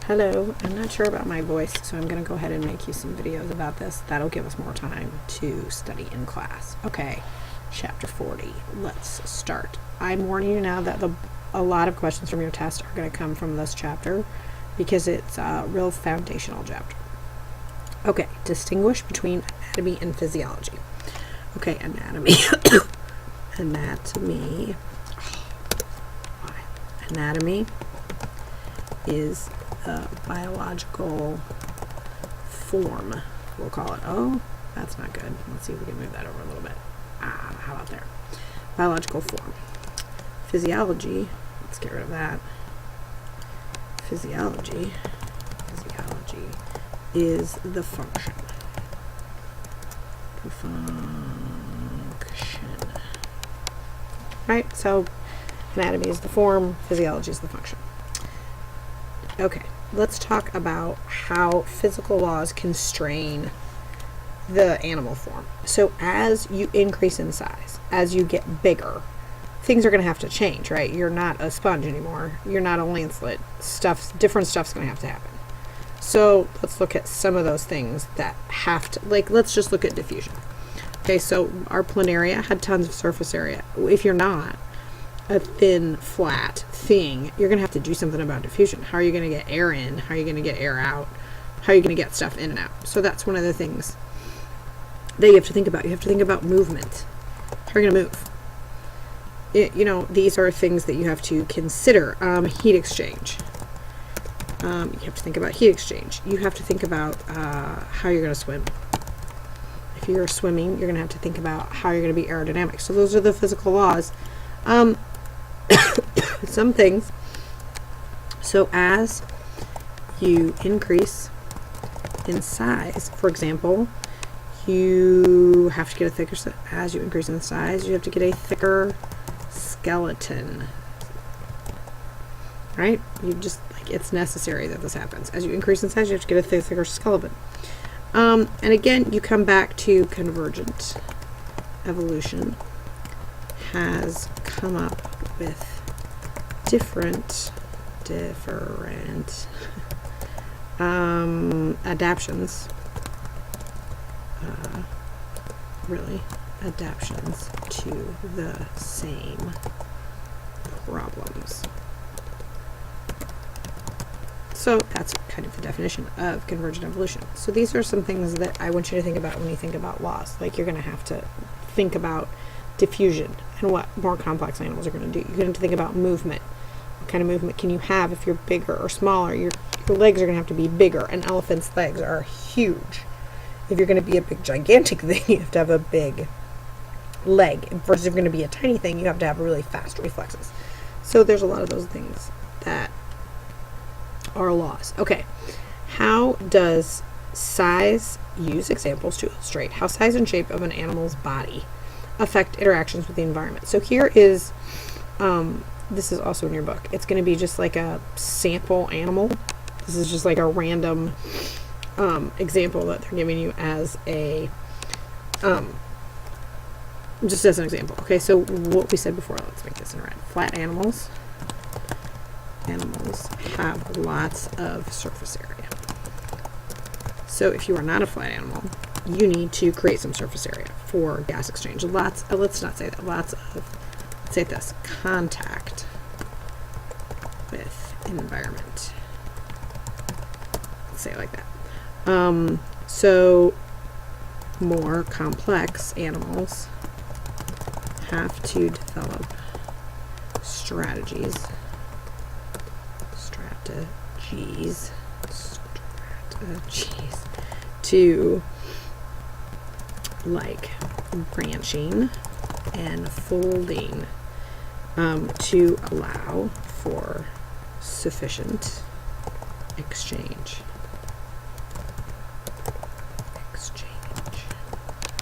Hello, I'm not sure about my voice, so I'm going to go ahead and make you some videos about this. That'll give us more time to study in class. Okay, chapter 40. Let's start. I'm warning you now that a lot of questions from your test are going to come from this chapter because it's a real foundational chapter. Okay, distinguish between anatomy and physiology. Okay, anatomy. Anatomy. Anatomy is a biological form, we'll call it. Oh, that's not good. Let's see if we can move that over a little bit. How about there? Biological form. Physiology, let's get rid of that. Physiology is the function. The function. Right? So anatomy is the form, physiology is the function. Okay, let's talk about how physical laws constrain the animal form. So as you increase in size, as you get bigger, things are going to have to change, right? You're not a sponge anymore. You're not a lancelet. Different stuff's going to have to happen. So let's look at some of those things that have to, let's just look at diffusion. Okay, so our planaria had tons of surface area. If you're not a thin, flat thing, you're going to have to do something about diffusion. How are you going to get air in? How are you going to get air out? How are you going to get stuff in and out? So that's one of the things that you have to think about. You have to think about movement. How are you going to move? These are things that you have to consider. Heat exchange. You have to think about heat exchange. You have to think about how you're going to swim. If you're swimming, you're going to have to think about how you're going to be aerodynamic. So those are the physical laws. Some things. So as you increase in size, for example, you have to get a thicker, as you increase in size, you have to get a thicker skeleton. Right? It's necessary that this happens. As you increase in size, you have to get a thicker skeleton. And again, you come back to convergent evolution has come up with different adaptions, adaptions to the same problems. So that's kind of the definition of convergent evolution. So these are some things that I want you to think about when you think about laws. You're going to have to think about diffusion and what more complex animals are going to do. You're going to have to think about movement. What kind of movement can you have if you're bigger or smaller? Your legs are going to have to be bigger. An elephant's legs are huge. If you're going to be a big gigantic thing, you have to have a big leg. Versus if you're going to be a tiny thing, you have to have really fast reflexes. So there's a lot of those things that are laws. Okay, how does size, use examples to illustrate how size and shape of an animal's body affect interactions with the environment. So here is, this is also in your book. It's going to be just like a sample animal. This is just like a random example that they're giving you as a, just as an example. Okay, so what we said before, let's make this in red. Flat animals have lots of surface area. So if you are not a flat animal, you need to create some surface area for gas exchange. Let's not say that. Let's say this. Contact with environment. Let's say it like that. So more complex animals have to develop strategies to branching and folding to allow for sufficient exchange.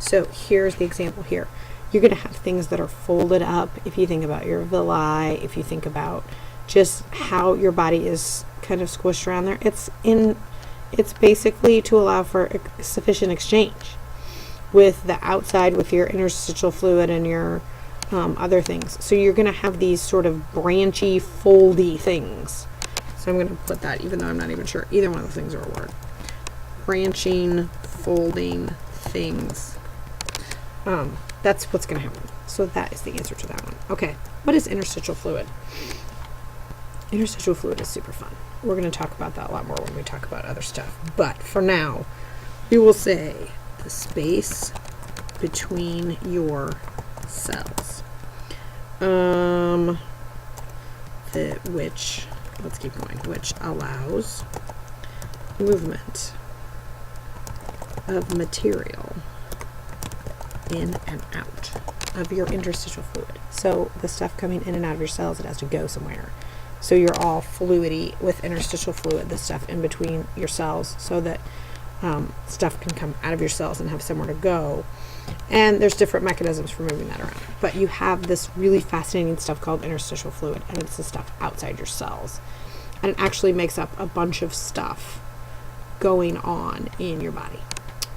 So here's the example here. You're going to have things that are folded up. If you think about your villi, if you think about just how your body is kind of squished around there, it's basically to allow for sufficient exchange with the outside, with your interstitial fluid and your other things. So you're going to have these sort of branchy, foldy things. So So I'm going to put that, even though I'm not even sure either one of the things are a word. Branching, folding things. That's what's going to happen. So that is the answer to that one. Okay, what is interstitial fluid? Interstitial fluid is super fun. We're going to talk about that a lot more when we talk about other stuff. But for now, we will say the space between your cells. Let's keep going, which allows movement of material in and out of your interstitial fluid. So the stuff coming in and out of your cells, it has to go somewhere. So you're all fluidy with interstitial fluid, the stuff in between your cells, so that stuff can come out of your cells and have somewhere to go. And there's different mechanisms for moving that around. But you have this really fascinating stuff called interstitial fluid, and it's the stuff outside your cells. And it actually makes up a bunch of stuff going on in your body.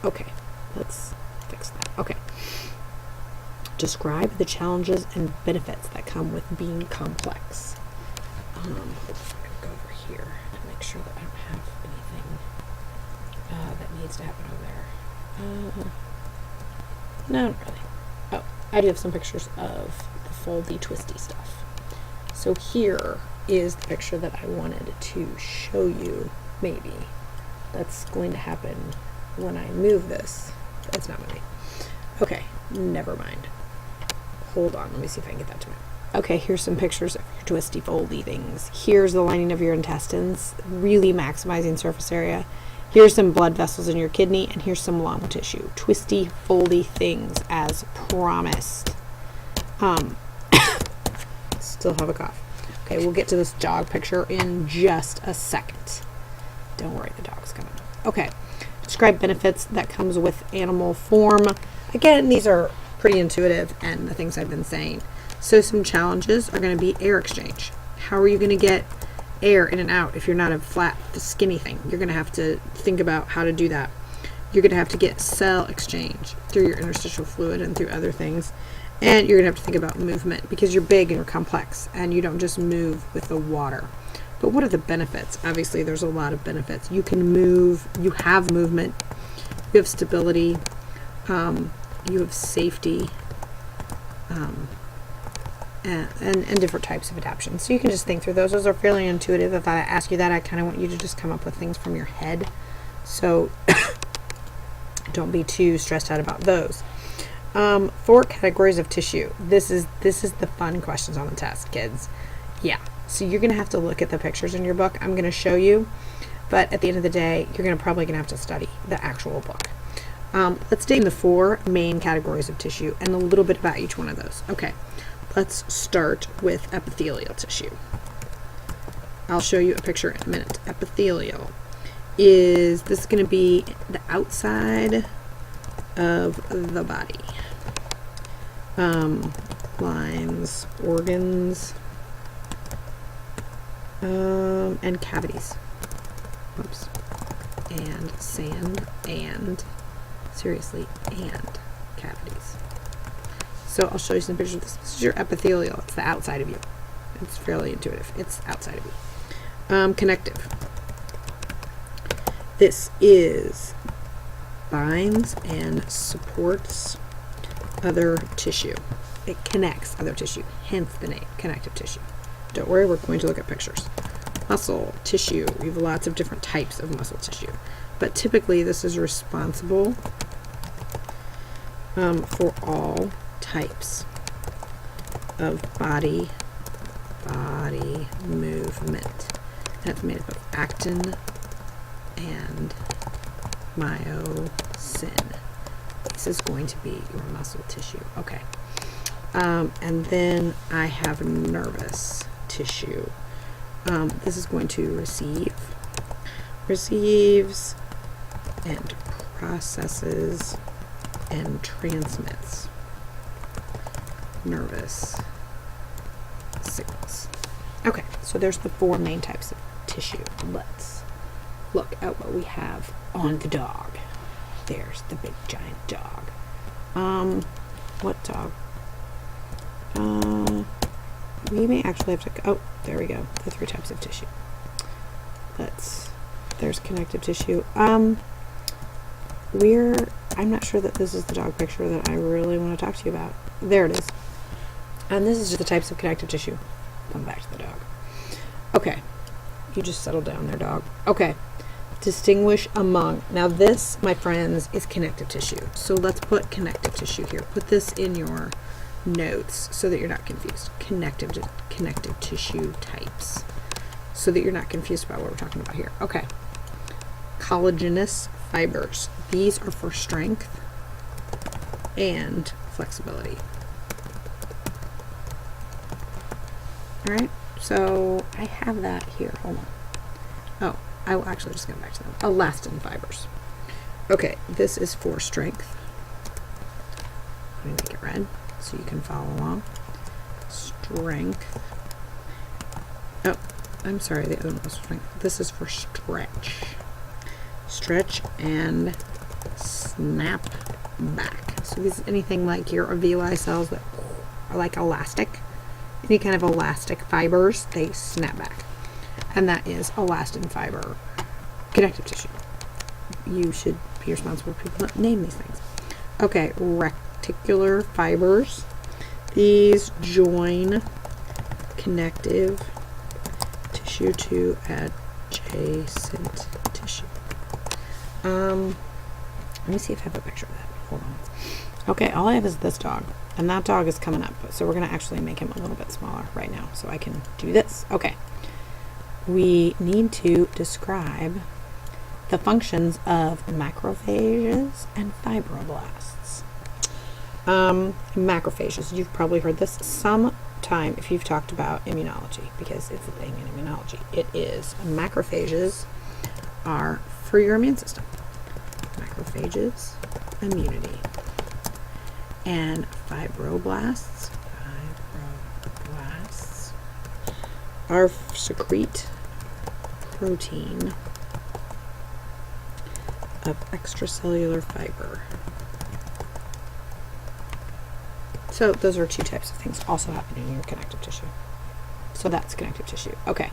Okay, let's fix that. Okay. Describe the challenges and benefits that come with being complex. I'm going to go over here to make sure that I don't have anything that needs to happen over there. No, not really. Oh, I do have some pictures of the foldy, twisty stuff. So here is the picture that I wanted to show you, maybe. That's going to happen when I move this. It's not moving. Okay, never mind. Hold on, let me see if I can get that to move. Okay, here's some pictures of your twisty, foldy things. Here's the lining of your intestines, really maximizing surface area. Here's some blood vessels in your kidney, and here's some lung tissue. Twisty, foldy things, as promised. Still have a cough. Okay, we'll get to this dog picture in just a second. Don't worry, the dog's coming. Okay, describe benefits that comes with animal form. Again, these are pretty intuitive, and the things I've been saying. So some challenges are going to be air exchange. How are you going to get air in and out if you're not a flat, skinny thing? You're going to have to think about how to do that. You're going to have to get cell exchange through your interstitial fluid and through other things. And you're going to have to think about movement, because you're big and you're complex, and you don't just move with the water. But what are the benefits? Obviously, there's a lot of benefits. You can move, you have movement, you have stability, you have safety, and different types of adaptation. So you can just think through those. Those are fairly intuitive. If I ask you that, I kind of want you to just come up with things from your head. So don't be too stressed out about those. 4 categories of tissue. This is the fun questions on the test, kids. Yeah. So you're going to have to look at the pictures in your book. I'm going to show you, but at the end of the day, you're probably going to have to study the actual book. Let's name the 4 main categories of tissue and a little bit about each one of those. Okay. Let's start with epithelial tissue. I'll show you a picture in a minute. Epithelial is this going to be the outside of the body. Lines, organs, and cavities. Oops. And sand, and seriously, and cavities. So I'll show you some pictures of this. This is your epithelial. It's the outside of you. It's fairly intuitive. It's outside of you. Connective. This is binds and supports other tissue. It connects other tissue, hence the name, connective tissue. Don't worry, we're going to look at pictures. Muscle tissue. We have lots of different types of muscle tissue, but typically this is responsible for all types of body movement. And it's made up of actin and myosin. This is going to be your muscle tissue. Okay. And then I have nervous tissue. This is going to receives and processes and transmits nervous signals. Okay, so there's the 4 main types of tissue. Let's look at what we have on the dog. There's the big giant dog. What dog? We may actually have to, oh, there we go, the 3 types of tissue. there's connective tissue. I'm not sure that this is the dog picture that I really want to talk to you about. There it is. And this is just the types of connective tissue. Come back to the dog. Okay. You just settle down there, dog. Okay. Distinguish among. Now this, my friends, is connective tissue. So let's put connective tissue here. Put this in your notes so that you're not confused. Connective tissue types. So that you're not confused about what we're talking about here. Okay. Collagenous fibers. These are for strength and flexibility. All right. So I have that here. Hold on. Oh, I will actually just go back to them. Elastin fibers. Okay, this is for strength. Let me make it red so you can follow along. Strength. Oh, I'm sorry, the other one was strength. This is for stretch. Stretch and snap back. So this is anything like your alveoli cells that are like elastic. Any kind of elastic fibers, they snap back. And that is elastin fiber connective tissue. You should be responsible for people that name these things. Okay, reticular fibers. These join connective tissue to adjacent tissue. Let me see if I have a picture of that. Hold on. Okay, all I have is this dog. And that dog is coming up. So we're going to actually make him a little bit smaller right now so I can do this. Okay. We need to describe the functions of macrophages and fibroblasts. Macrophages, you've probably heard this sometime if you've talked about immunology, because it's a thing in immunology. It is. Macrophages are for your immune system. Macrophages, immunity. And fibroblasts are secrete protein of extracellular fiber. So those are two types of things also happening in your connective tissue. So that's connective tissue. Okay.